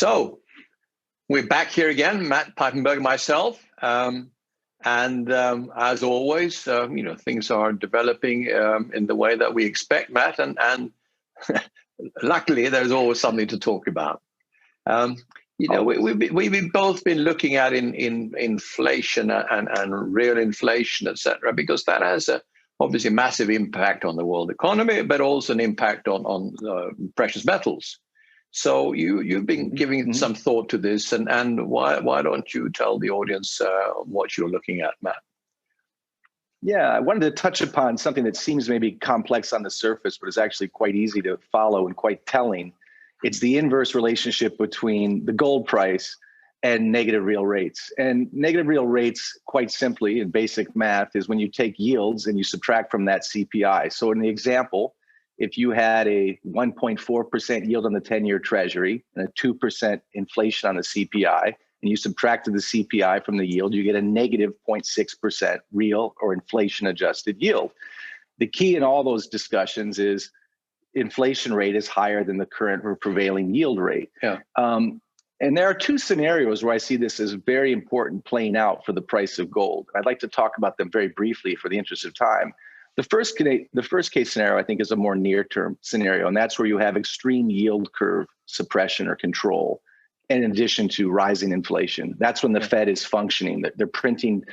So we're back here again, Matt Piepenburg and myself. As always, things are developing in the way that we expect, Matt, and luckily there's always something to talk about. We've both been looking at in inflation and real inflation, etc., because that has obviously a massive impact on the world economy, but also an impact on precious metals. So you've been giving some thought to this, and why don't you tell the audience what you're looking at, Matt? Yeah, I wanted to touch upon something that seems maybe complex on the surface, but is actually quite easy to follow and quite telling. It's the inverse relationship between the gold price and negative real rates. And negative real rates, quite simply, in basic math, is when you take yields and you subtract from that CPI. So in the example, if you had a 1.4% yield on the 10-year Treasury and a 2% inflation on the CPI, and you subtracted the CPI from the yield, you get a negative 0.6% real or inflation-adjusted yield. The key in all those discussions is inflation rate is higher than the current or prevailing yield rate. Yeah. And there are two scenarios where I see this as very important playing out for the price of gold. I'd like to talk about them very briefly for the interest of time. The first case scenario, I think, is a more near-term scenario, and that's where you have extreme yield curve suppression or control, in addition to rising inflation. That's when the Fed is functioning. They're printing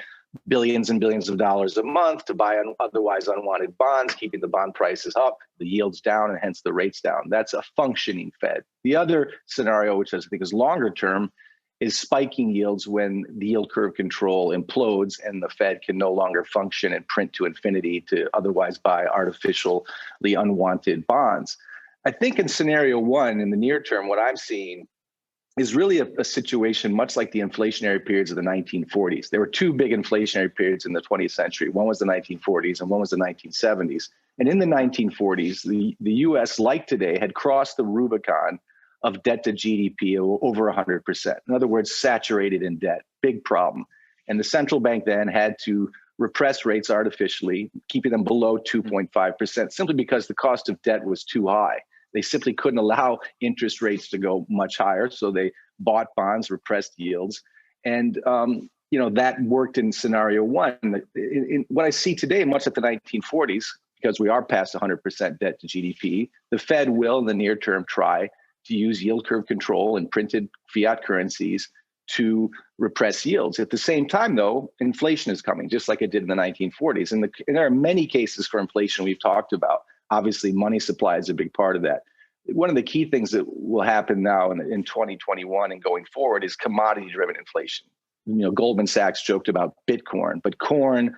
billions and billions of dollars a month to buy otherwise unwanted bonds, keeping the bond prices up, the yields down, and hence the rates down. That's a functioning Fed. The other scenario, which I think is longer term, is spiking yields when the yield curve control implodes and the Fed can no longer function and print to infinity to otherwise buy artificially unwanted bonds. I think in scenario one, in the near term, what I'm seeing is really a situation much like the inflationary periods of the 1940s. There were two big inflationary periods in the 20th century. One was the 1940s and one was the 1970s. And in the 1940s, the US, like today, had crossed the Rubicon of debt to GDP over 100%. In other words, saturated in debt, big problem. And the central bank then had to repress rates artificially, keeping them below 2.5%, simply because the cost of debt was too high. They simply couldn't allow interest rates to go much higher, so they bought bonds, repressed yields. And that worked in scenario one. In what I see today, much like the 1940s, because we are past 100% debt to GDP, the Fed will, in the near term, try to use yield curve control and printed fiat currencies to repress yields. At the same time, though, inflation is coming, just like it did in the 1940s. And there are many cases for inflation we've talked about. Obviously, money supply is a big part of that. One of the key things that will happen now in 2021 and going forward is commodity-driven inflation. Goldman Sachs joked about Bitcoin, but corn,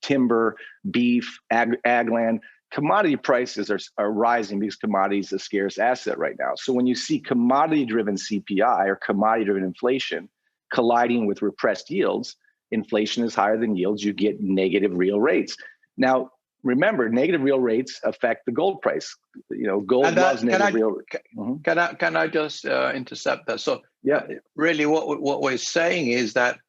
timber, beef, ag land, commodity prices are rising because commodities is a scarce asset right now. So when you see commodity-driven CPI or commodity-driven inflation colliding with repressed yields, inflation is higher than yields, you get negative real rates. Now, remember, negative real rates affect the gold price. Gold loves negative real rates. Can I just intercept that? So, yeah, really what we're saying is that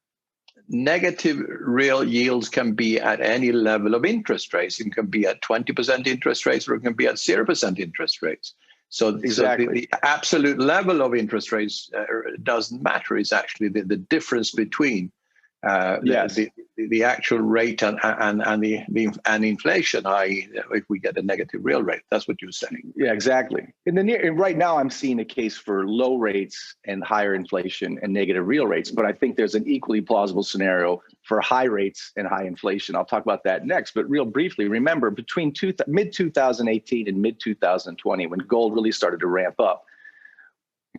negative real yields can be at any level of interest rates. It can be at 20% interest rates, or it can be at 0% interest rates. So, exactly. So the absolute level of interest rates doesn't matter. It's actually the difference between the actual rate and inflation, i.e., if we get a negative real rate. That's what you're saying. Yeah, exactly. Right now, I'm seeing a case for low rates and higher inflation and negative real rates, but I think there's an equally plausible scenario for high rates and high inflation. I'll talk about that next. But real briefly, remember, between mid-2018 and mid-2020, when gold really started to ramp up,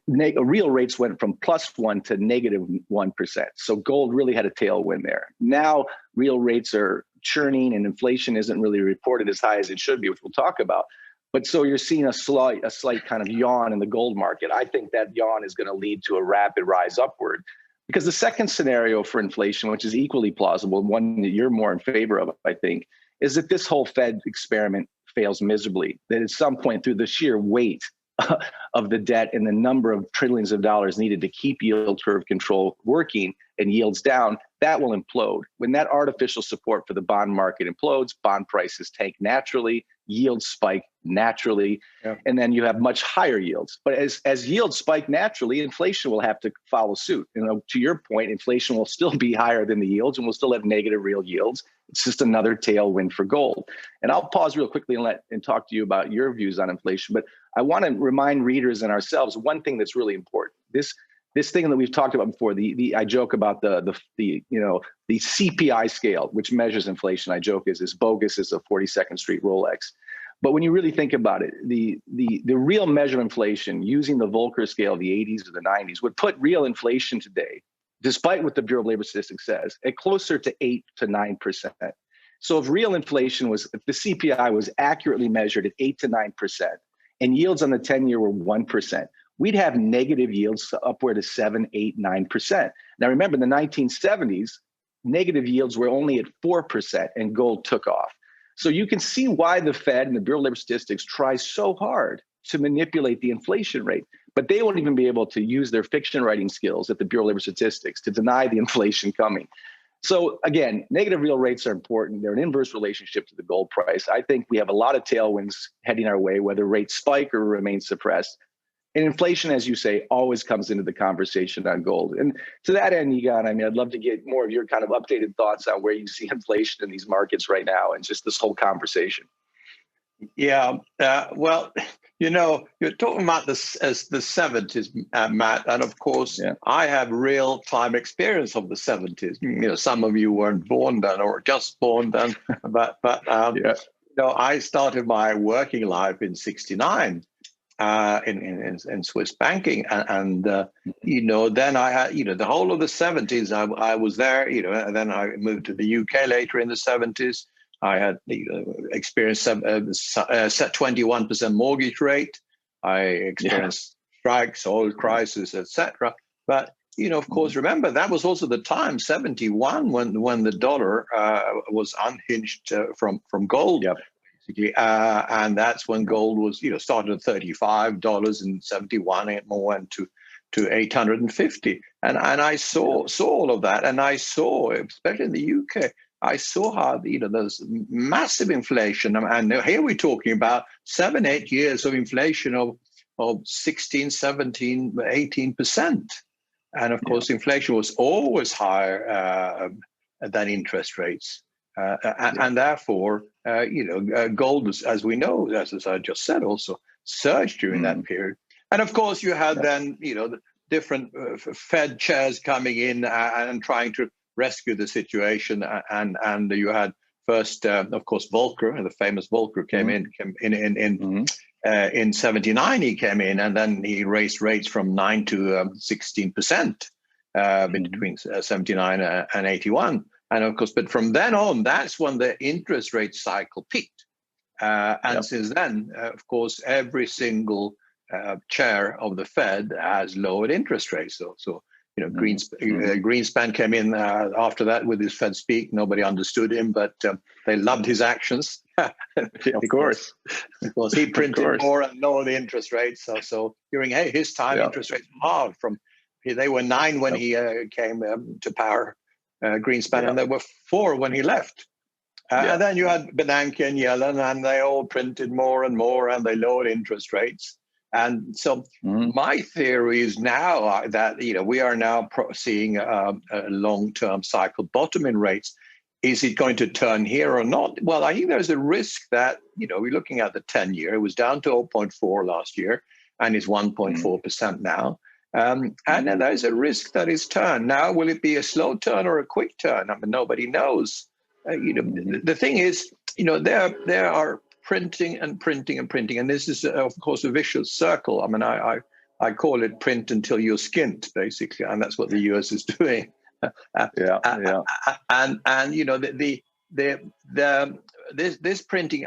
real rates went from +1 to -1%. So gold really had a tailwind there. Now real rates are churning and inflation isn't really reported as high as it should be, which we'll talk about. But so you're seeing a slight kind of yawn in the gold market. I think that yawn is going to lead to a rapid rise upward, because the second scenario for inflation, which is equally plausible, one that you're more in favor of, I think, is that this whole Fed experiment fails miserably, that at some point through the sheer weight of the debt and the number of trillions of dollars needed to keep yield curve control working and yields down, that will implode. When that artificial support for the bond market implodes, bond prices tank naturally, yields spike, naturally, Yeah. and then you have much higher yields. But as yields spike naturally, inflation will have to follow suit. To your point, inflation will still be higher than the yields, and we'll still have negative real yields. It's just another tailwind for gold. And I'll pause real quickly and talk to you about your views on inflation. But I want to remind readers and ourselves one thing that's really important. This thing that we've talked about before, I joke about the CPI scale, which measures inflation. I joke is bogus as a 42nd Street Rolex. But when you really think about it, the real measure of inflation using the Volcker scale of the 80s or the 90s would put real inflation today, despite what the Bureau of Labor Statistics says, at closer to 8 to 9%. So if real inflation if the CPI was accurately measured at 8 to 9%, and yields on the 10-year were 1%, we'd have negative yields upward of 7, 8, 9%. Now, remember, in the 1970s, negative yields were only at 4%, and gold took off. So you can see why the Fed and the Bureau of Labor Statistics try so hard to manipulate the inflation rate, but they won't even be able to use their fiction writing skills at the Bureau of Labor Statistics to deny the inflation coming. So again, negative real rates are important. They're an inverse relationship to the gold price. I think we have a lot of tailwinds heading our way, whether rates spike or remain suppressed. And inflation, as you say, always comes into the conversation on gold. And to that end, Egon, I'd love to get more of your kind of updated thoughts on where you see inflation in these markets right now and just this whole conversation. Yeah, well, you're talking about this as the 70s, Matt, and of course, I have real-time experience of the 70s. Some of you weren't born then or just born then, but I started my working life in '69. In Swiss banking, and then I had the whole of the 70s. I was there, and then I moved to the UK later in the 70s. I had experienced set 21% mortgage rate. I experienced strikes, oil crisis, etc. But of course, remember that was also the time 71 when the dollar was unhinged from gold. Yep. And that's when gold was, started at $35 in 71, it more went to 850. And I saw all of that. And I saw, especially in the UK, I saw how, there's massive inflation. And here we're talking about 7, 8 years of inflation of 16, 17, 18%. And of course, inflation was always higher than interest rates. And therefore, gold, as we know, as I just said, also surged during that period. And of course, you had then, the different Fed chairs coming in and trying to rescue the situation. And you had first, of course, Volcker, the famous Volcker came in 79. He came in, and then he raised rates from 9 to 16% between 79 and 81. And of course, but from then on, that's when the interest rate cycle peaked. And since then, of course, every single chair of the Fed has lowered interest rates. So Greenspan came in after that with his Fed speak. Nobody understood him, but they loved his actions. Of course. Because he printed more and lowered the interest rates. So during his time, interest rates were hard. They were 9 when he came to power. Greenspan, and there were 4 when he left. And then you had Bernanke and Yellen, and they all printed more and more, and they lowered interest rates. And so my theory is now that we are now seeing a long-term cycle bottom in rates. Is it going to turn here or not? Well, I think there's a risk that, we're looking at the 10-year. It was down to 0.4 last year, and is 1.4% now. And then there's a risk that it's turned. Now, will it be a slow turn or a quick turn? I mean, nobody knows. The thing is, there are printing and printing and printing, and this is, of course, a vicious circle. I mean, I call it print until you're skint, basically, and that's what the US is doing. This printing,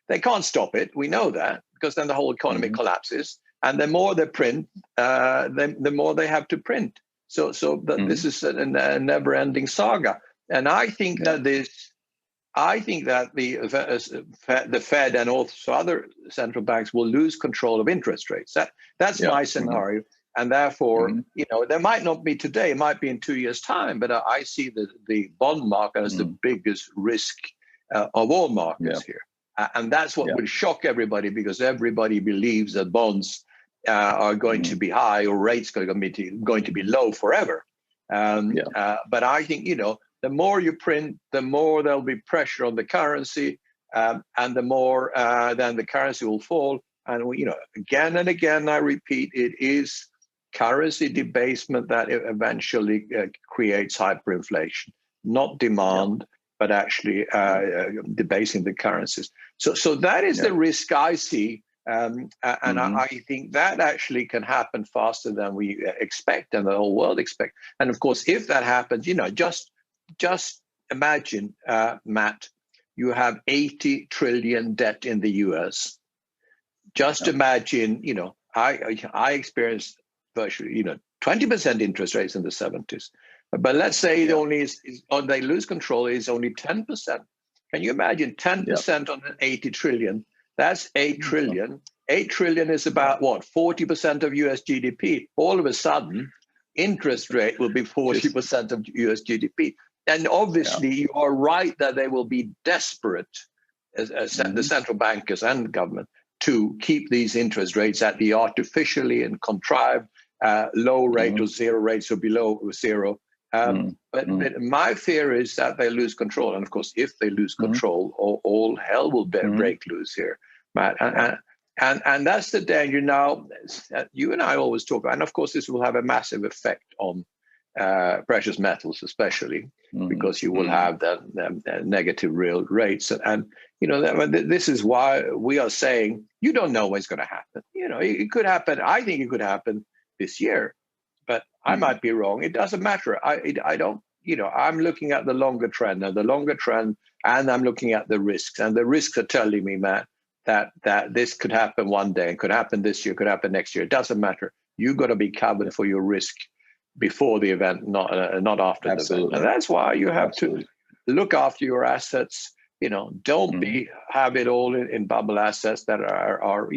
they can't stop it. We know that, because then the whole economy collapses. And the more they print, the more they have to print. So this is a never-ending saga. And I think that the Fed and also other central banks will lose control of interest rates. That's my scenario. And therefore, there might not be today, it might be in 2 years' time, but I see the bond market as the biggest risk of all markets here. And that's what will shock everybody, because everybody believes that bonds are going to be high or rates are going to be low forever. But I think, the more you print, the more there'll be pressure on the currency, and the more then the currency will fall. And again and again, I repeat, it is currency debasement that eventually creates hyperinflation, not demand, but actually debasing the currencies. So that is the risk I see. And I think that actually can happen faster than we expect and the whole world expect. And of course, if that happens, just imagine, Matt, you have 80 trillion debt in the US. Just imagine, I experienced virtually, 20% interest rates in the 70s. But let's say it only they lose control, is only 10%. Can you imagine 10% on an 80 trillion? That's 8 trillion. 8 trillion is about what? 40% of US GDP. All of a sudden, interest rate will be 40% of US GDP. And obviously, you are right that they will be desperate, as the central bankers and government, to keep these interest rates at the artificially and contrived low rate or zero rates or below zero. But my fear is that they lose control. And of course, if they lose control, all hell will break loose here, Matt. And that's the danger now. You and I always talk about, and of course, this will have a massive effect on precious metals, especially because you will have the negative real rates. And this is why we are saying you don't know what's going to happen. It could happen. I think it could happen this year, but I might be wrong. It doesn't matter. I don't. I'm looking at the longer trend, and I'm looking at the risks, and the risks are telling me, Matt, that this could happen one day, and could happen this year, could happen next year. It doesn't matter. You've got to be covered for your risk before the event, not after the event. And that's why you have to look after your assets. Don't have it all in bubble assets that are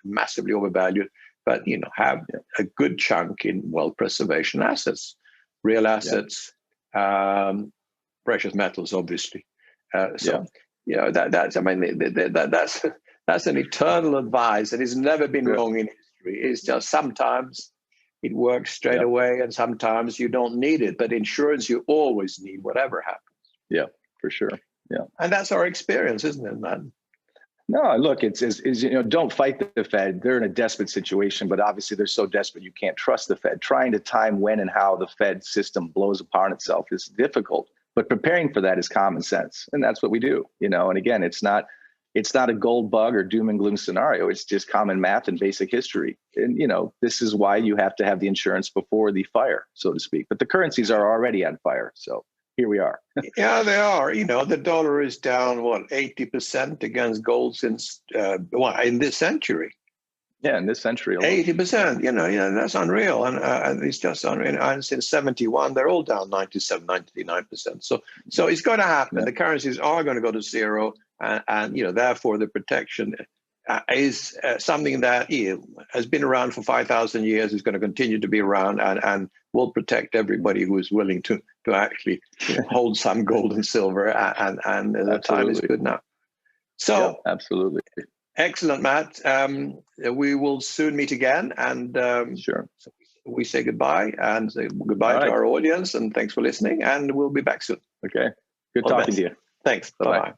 massively overvalued, but have a good chunk in wealth preservation assets, real assets, precious metals, obviously. That's an eternal advice that has never been wrong in history. It's just sometimes it works straight away, and sometimes you don't need it. But insurance, you always need, whatever happens. Yeah, for sure. Yeah, and that's our experience, isn't it, man? No, look, it's don't fight the Fed. They're in a desperate situation, but obviously they're so desperate you can't trust the Fed. Trying to time when and how the Fed system blows apart itself is difficult, but preparing for that is common sense, and that's what we do. And again, it's not a gold bug or doom and gloom scenario. It's just common math and basic history. And this is why you have to have the insurance before the fire, so to speak. But the currencies are already on fire, so here we are. Yeah, they are. The dollar is down 80% against gold since in this century. Yeah, in this century, 80%. That's unreal, and it's just unreal. And since 71, they're all down 97, 99%. So it's going to happen. Yeah. The currencies are going to go to zero, and therefore the protection is something that has been around for 5,000 years. Is going to continue to be around, and will protect everybody who is willing to actually hold some gold and silver. And the time is good now. So absolutely. Excellent, Matt. We will soon meet again, and sure. So we say goodbye and say goodbye to our audience, and thanks for listening. And we'll be back soon. Okay. Good talking to you. Thanks. Bye-bye.